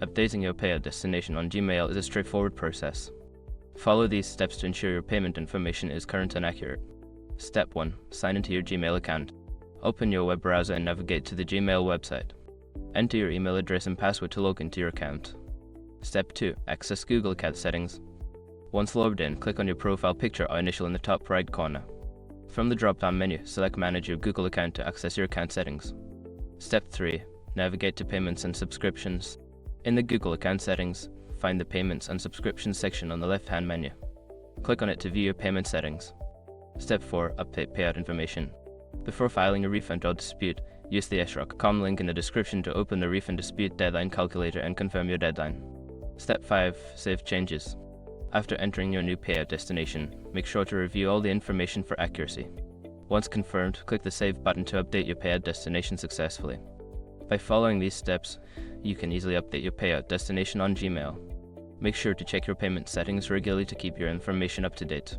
Updating your payout destination on Gmail is a straightforward process. Follow these steps to ensure your payment information is current and accurate. Step 1. Sign into your Gmail account. Open your web browser and navigate to the Gmail website. Enter your email address and password to log into your account. Step 2. Access Google account settings. Once logged in, click on your profile picture or initial in the top right corner. From the drop-down menu, select Manage your Google account to access your account settings. Step 3. Navigate to Payments and Subscriptions. In the Google account settings, find the Payments and Subscriptions section on the left-hand menu. Click on it to view your payment settings. Step 4. Update payout information. Before filing a refund or dispute, use the srock.com link in the description to open the refund dispute deadline calculator and confirm your deadline. Step 5. Save changes. After entering your new payout destination, make sure to review all the information for accuracy. Once confirmed, click the Save button to update your payout destination successfully. By following these steps, you can easily update your payout destination on Gmail. Make sure to check your payment settings regularly to keep your information up to date.